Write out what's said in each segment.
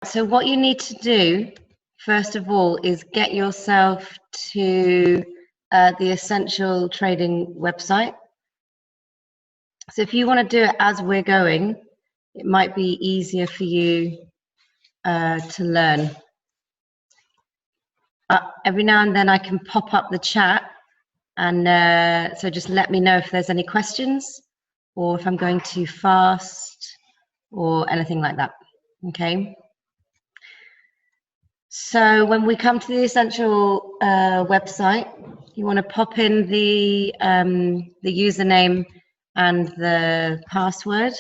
So what you need to do, first of all, is get yourself to the Essential Trading website. So if you want to do it as we're going, it might be easier for you to learn. Every now and then I can pop up the chat, and so just let me know if there's any questions or if I'm going too fast or anything like that, okay? So when we come to the Essential website, you want to pop in the username and the password,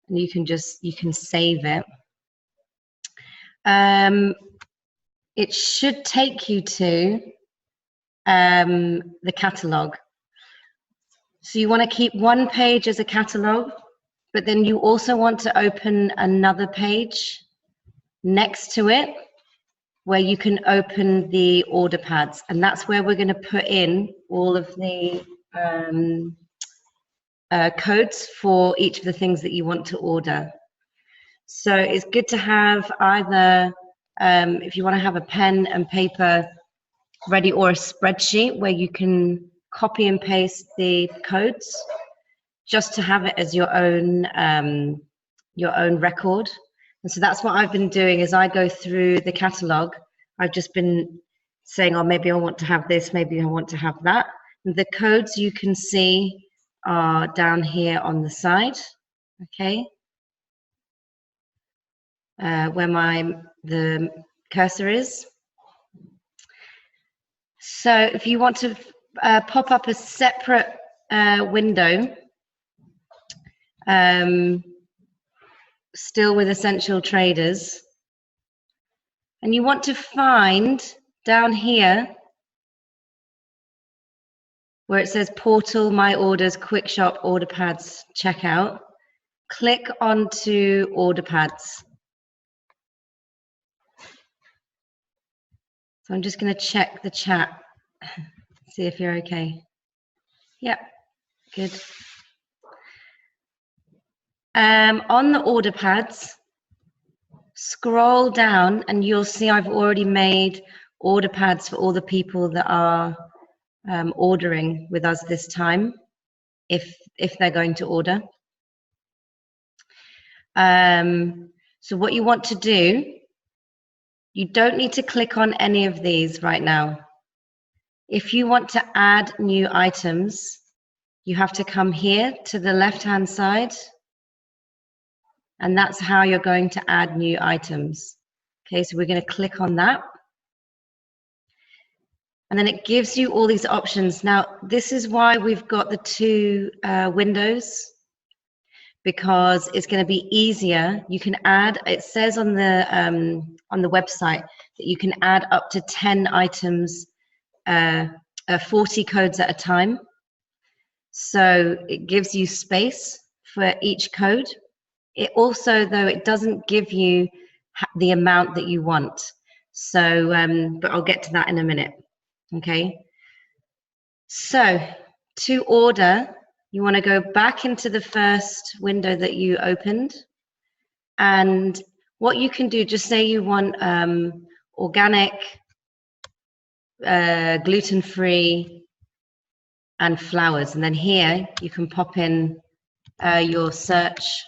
and you can save it. It should take you to the catalog. So you want to keep one page as a catalog, but then you also want to open another page next to it where you can open the order pads, and that's where we're going to put in all of the codes for each of the things that you want to order. So it's good to have either, if you want to have a pen and paper ready, or a spreadsheet where you can copy and paste the codes, just to have it as your own record. And so that's what I've been doing. As I go through the catalog, I've just been saying, oh, maybe I want to have this, maybe I want to have that. And the codes you can see are down here on the side, okay, where the cursor is. So if you want to pop up a separate window, still with Essential Traders, and you want to find down here where it says Portal, My Orders, Quick Shop, Order Pads, Checkout, click onto Order Pads. So I'm just going to check the chat, see if you're okay. Yep, good. On the order pads, scroll down and you'll see I've already made order pads for all the people that are ordering with us this time, if they're going to order. So what you want to do, you don't need to click on any of these right now. If you want to add new items, you have to come here to the left-hand side, and that's how you're going to add new items. Okay, so we're going to click on that. And then it gives you all these options. Now, this is why we've got the two windows, because it's going to be easier. You can add, it says on the website that you can add up to 10 items, 40 codes at a time. So it gives you space for each code. It also, though, it doesn't give you the amount that you want. So, but I'll get to that in a minute. Okay. So to order, you want to go back into the first window that you opened. And what you can do, just say you want organic, gluten-free, and flowers. And then here you can pop in your search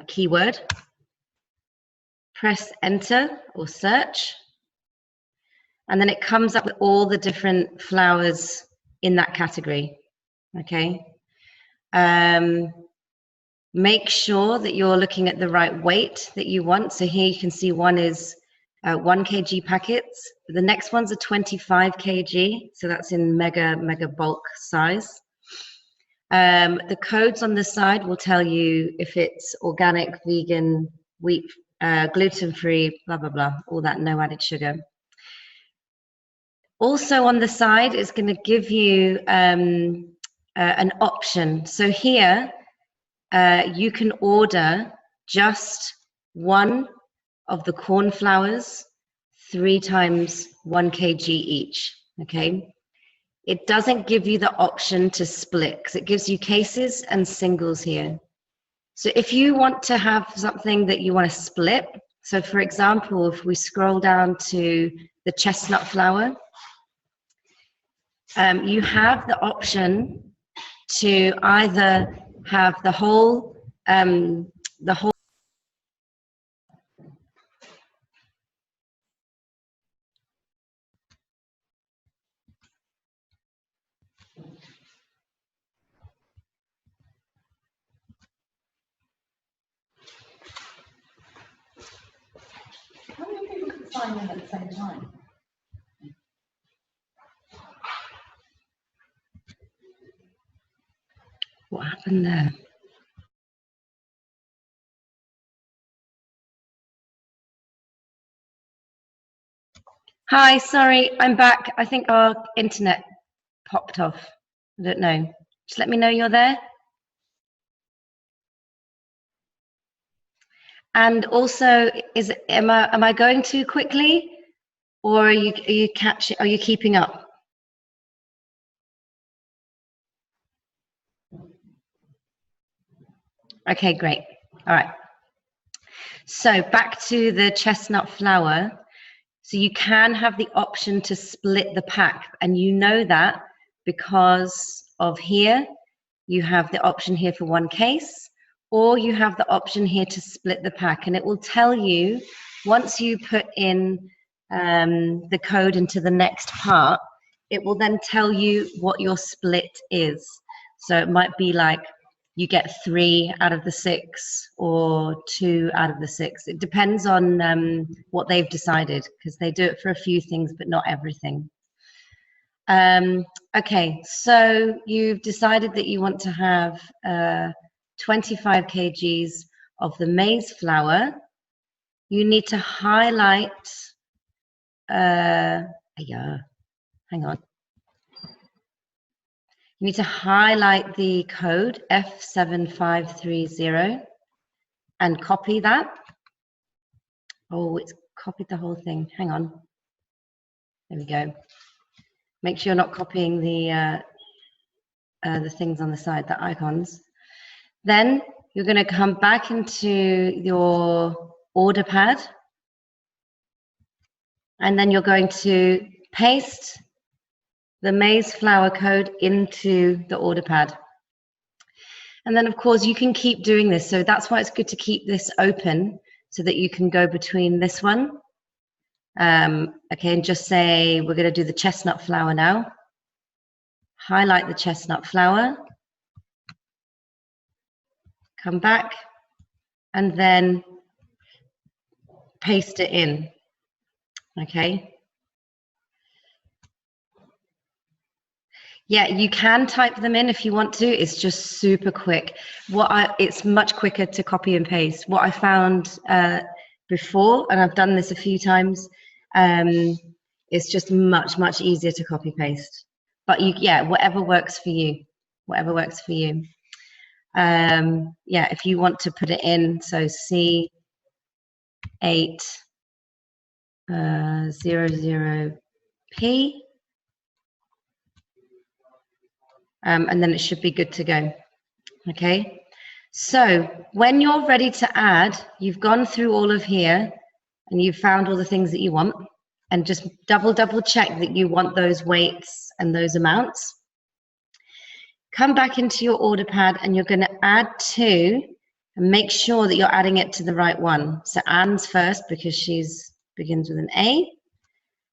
keyword, press enter or search, and then it comes up with all the different flowers in that category. Okay. Make sure that you're looking at the right weight that you want. So here you can see one is 1 kg packets. The next one's a 25 kg. So that's in mega bulk size. The codes on the side will tell you if it's organic, vegan, wheat, gluten-free, blah, blah, blah, all that, no added sugar. Also on the side, it's going to give you an option. So here, you can order just one of the cornflowers, 3 times 1 kg each, okay? It doesn't give you the option to split, because it gives you cases and singles here. So if you want to have something that you want to split, so for example, if we scroll down to the chestnut flower, you have the option to either have the whole How many people can sign in at the same time? what happened there? Hi, sorry, I'm back. I think our internet popped off. I don't know. Just let me know you're there. And also, am I going too quickly, or are you catching? Are you keeping up? Okay, great. All right. So back to the chestnut flower. So you can have the option to split the pack, and you know that because of here, you have the option here for one case, or you have the option here to split the pack, and it will tell you once you put in the code into the next part, it will then tell you what your split is. So it might be like you get 3 out of the 6 or 2 out of the 6. It depends on what they've decided, because they do it for a few things, but not everything. Okay, so you've decided that you want to have 25 kgs of the maize flour. You need to highlight, hang on. You need to highlight the code F7530 and copy that. Oh, it's copied the whole thing. Hang on. There we go. Make sure you're not copying the things on the side, the icons. Then you're going to come back into your order pad, and then you're going to paste the maize flour code into the order pad. And then of course you can keep doing this. So that's why it's good to keep this open so that you can go between this one. Okay, and just say, we're gonna do the chestnut flour now. Highlight the chestnut flour. Come back and then paste it in, okay? Yeah, you can type them in if you want to. It's just super quick. It's much quicker to copy and paste. What I found before, and I've done this a few times, it's just much easier to copy paste. But yeah, whatever works for you, whatever works for you. Yeah, if you want to put it in, so C800P. And then it should be good to go. Okay, so when you're ready to add, you've gone through all of here and you've found all the things that you want, and just double check that you want those weights and those amounts. Come back into your order pad and you're going to add to, and make sure that you're adding it to the right one. So Anne's first because she's begins with an A,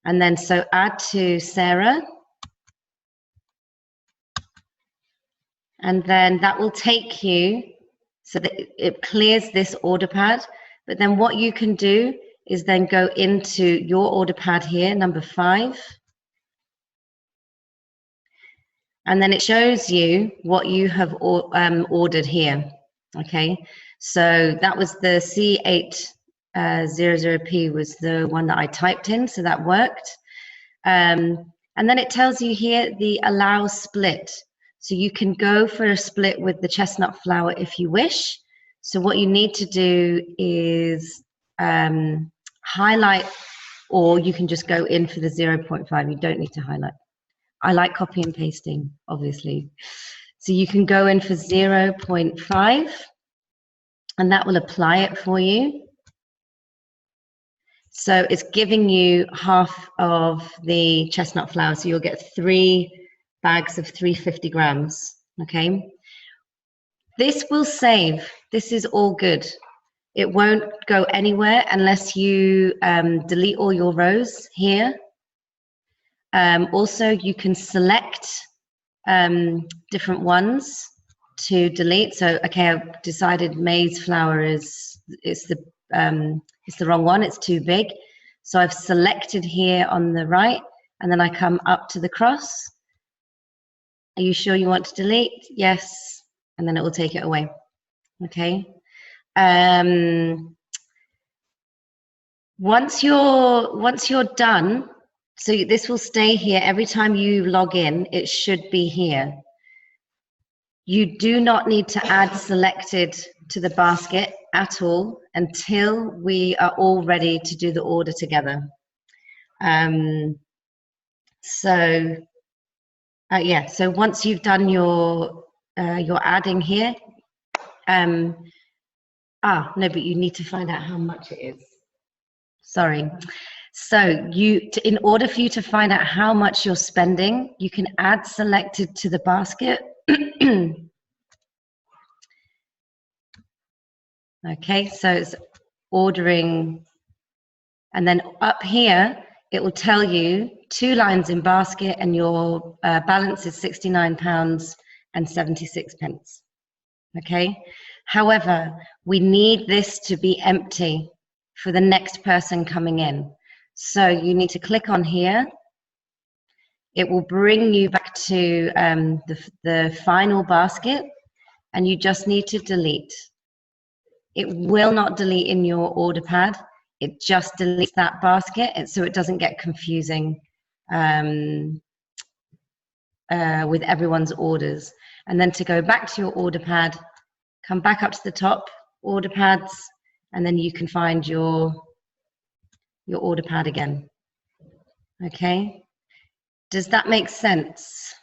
and then so add to Sarah. And then that will take you so that it clears this order pad. But then what you can do is then go into your order pad here, number 5. And then it shows you what you have ordered here. Okay, so that was the C800P was the one that I typed in, so that worked. And then it tells you here the allow split. So you can go for a split with the chestnut flour if you wish. So what you need to do is highlight, or you can just go in for the 0.5. You don't need to highlight. I like copy and pasting, obviously. So you can go in for 0.5. and that will apply it for you. So it's giving you half of the chestnut flour. So you'll get 3 bags of 350 grams, okay? This will save, this is all good. It won't go anywhere unless you delete all your rows here. Also, you can select different ones to delete. So, okay, I've decided maize flour is the wrong one. It's too big. So I've selected here on the right, and then I come up to the cross. Are you sure you want to delete? Yes, and then it will take it away. Okay. Once you're done, so this will stay here every time you log in. It should be here. You do not need to add selected to the basket at all until we are all ready to do the order together. So once you've done your adding here, no, but you need to find out how much it is. Sorry. So in order for you to find out how much you're spending, you can add selected to the basket. Okay, so it's ordering, and then up here, it will tell you 2 lines in basket, and your balance is £69.76. Okay, however, we need this to be empty for the next person coming in. So you need to click on here. It will bring you back to the final basket, and you just need to delete. It will not delete in your order pad. It just deletes that basket, so it doesn't get confusing with everyone's orders. And then to go back to your order pad, come back up to the top, order pads, and then you can find your order pad again. Okay? Does that make sense?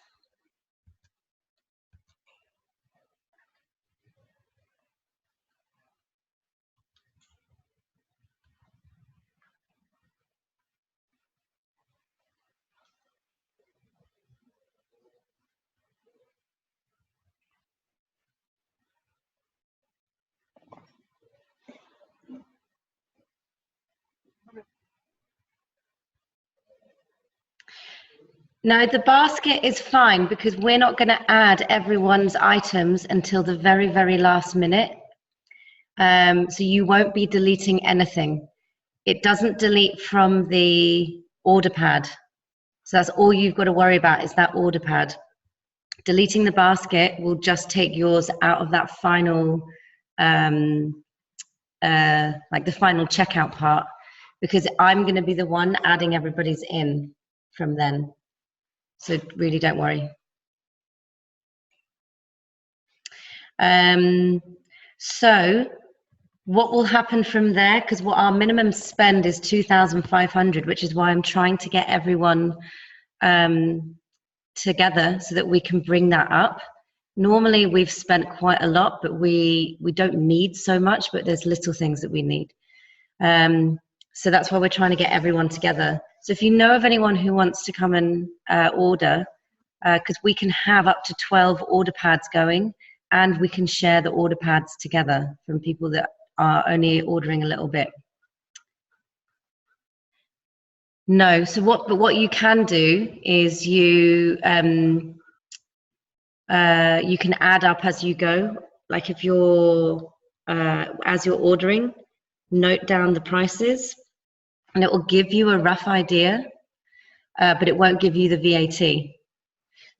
No, the basket is fine because we're not going to add everyone's items until the very, very last minute. So you won't be deleting anything. It doesn't delete from the order pad. So that's all you've got to worry about is that order pad. Deleting the basket will just take yours out of that final, like the final checkout part, because I'm going to be the one adding everybody's in from then. So really don't worry. So what will happen from there, because what our minimum spend is 2,500, which is why I'm trying to get everyone together so that we can bring that up. Normally we've spent quite a lot, but we don't need so much, but there's little things that we need. So that's why we're trying to get everyone together. So if you know of anyone who wants to come and order, because we can have up to 12 order pads going, and we can share the order pads together from people that are only ordering a little bit. No, so what you can do is you can add up as you go. Like if you're as you're ordering, note down the prices, and it will give you a rough idea, but it won't give you the VAT.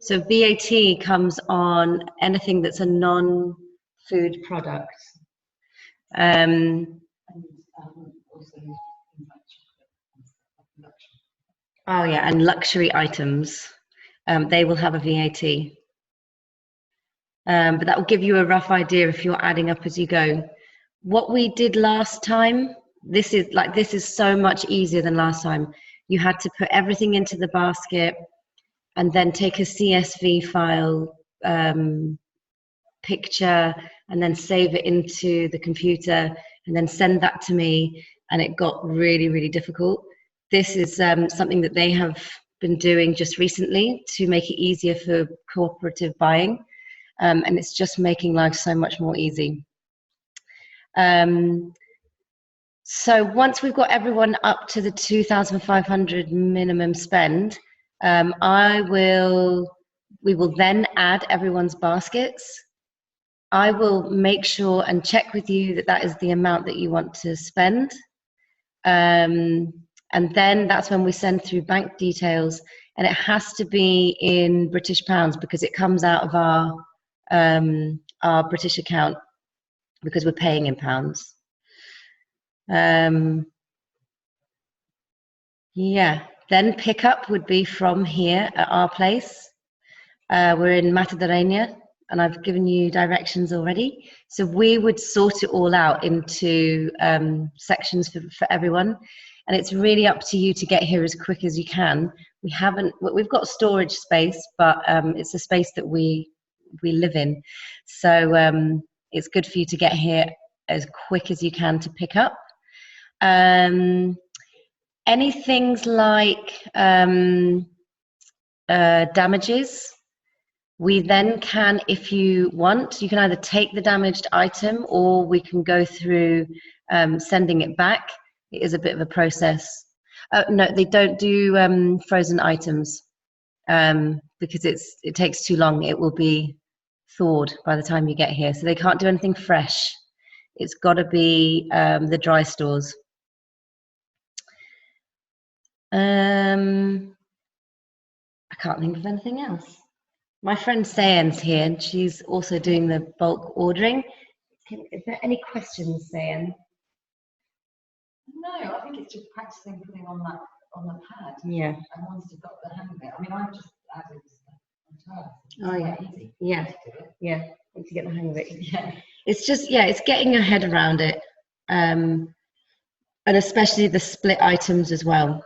So VAT comes on anything that's a non-food product. Oh yeah, and luxury items, they will have a VAT. But that will give you a rough idea if you're adding up as you go. What we did last time, this is so much easier than last time. You had to put everything into the basket and then take a CSV file, picture, and then save it into the computer and then send that to me, and it got really, really difficult. This is something that they have been doing just recently to make it easier for cooperative buying, and it's just making life so much more easy. So once we've got everyone up to the 2,500 minimum spend, we will then add everyone's baskets. I will make sure and check with you that that is the amount that you want to spend. And then that's when we send through bank details, and it has to be in British pounds because it comes out of our British account because we're paying in pounds. Yeah, then pickup would be from here at our place. We're in Matadorena, and I've given you directions already. So we would sort it all out into sections for everyone. And it's really up to you to get here as quick as you can. We've got storage space, but it's a space that we live in. So it's good for you to get here as quick as you can to pick up. Any things like damages, we then can, if you want, you can either take the damaged item or we can go through sending it back. It is a bit of a process. No, they don't do frozen items because it takes too long. It will be thawed by the time you get here. So they can't do anything fresh. It's got to be the dry stores. I can't think of anything else. My friend Sayan's here, and she's also doing the bulk ordering. Is there any questions, Sayan? No, I think it's just practicing putting on the pad. Yeah. And once you've got the hang of it, I mean, I've just added stuff. Oh yeah. Easy. Yeah. Yeah. Once you get the hang of it. Yeah. It's just, yeah, it's getting your head around it, and especially the split items as well.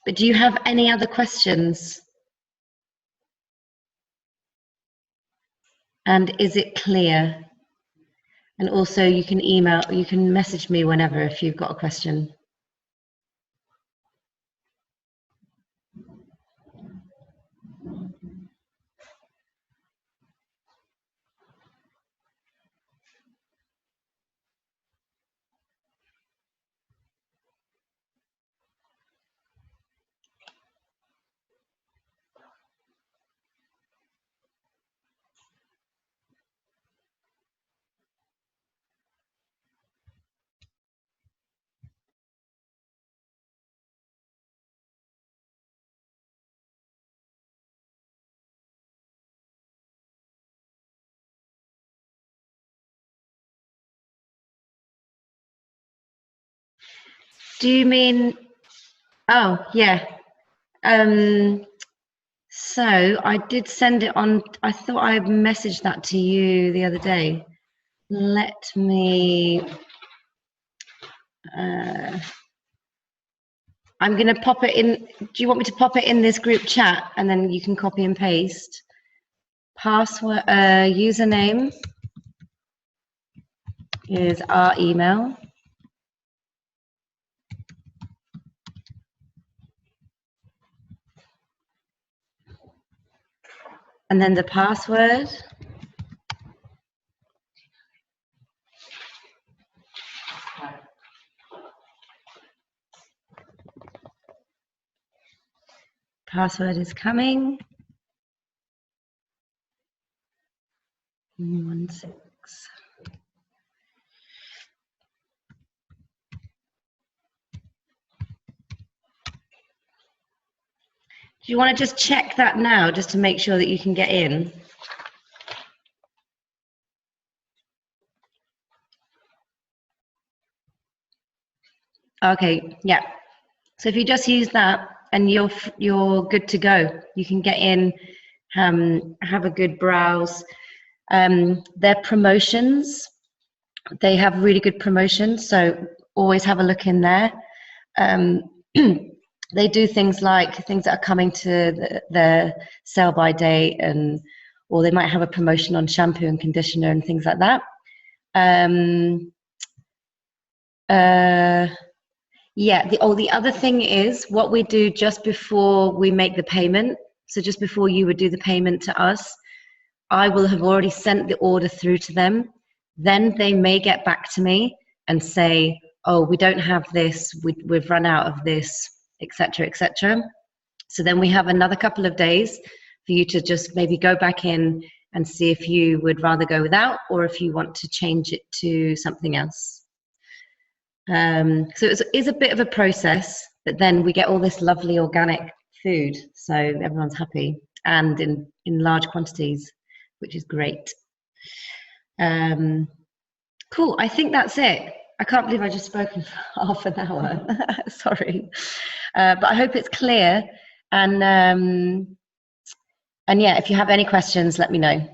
But do you have any other questions? And is it clear? And also you can message me whenever if you've got a question. Do you mean, oh, yeah. So I did send it on, I thought I messaged that to you the other day. Let me, I'm going to pop it in. Do you want me to pop it in this group chat and then you can copy and paste? Password, username is our email. And then the password. Password is coming. 16. Do you want to just check that now, just to make sure that you can get in? Okay, yeah. So if you just use that, and you're good to go. You can get in, have a good browse. Their promotions, they have really good promotions, so always have a look in there. They do things like things that are coming to the sell by date and or they might have a promotion on shampoo and conditioner and things like that. Yeah, the other thing is what we do just before we make the payment. So just before you would do the payment to us, I will have already sent the order through to them. Then they may get back to me and say, oh, we don't have this, we've run out of this, etc., etc. So then we have another couple of days for you to just maybe go back in and see if you would rather go without or if you want to change it to something else. So it is a bit of a process, but then we get all this lovely organic food, so everyone's happy, and in large quantities, which is great. Cool, I think that's it. I can't believe I just spoken for half an hour. Sorry, but I hope it's clear. And yeah, if you have any questions, let me know.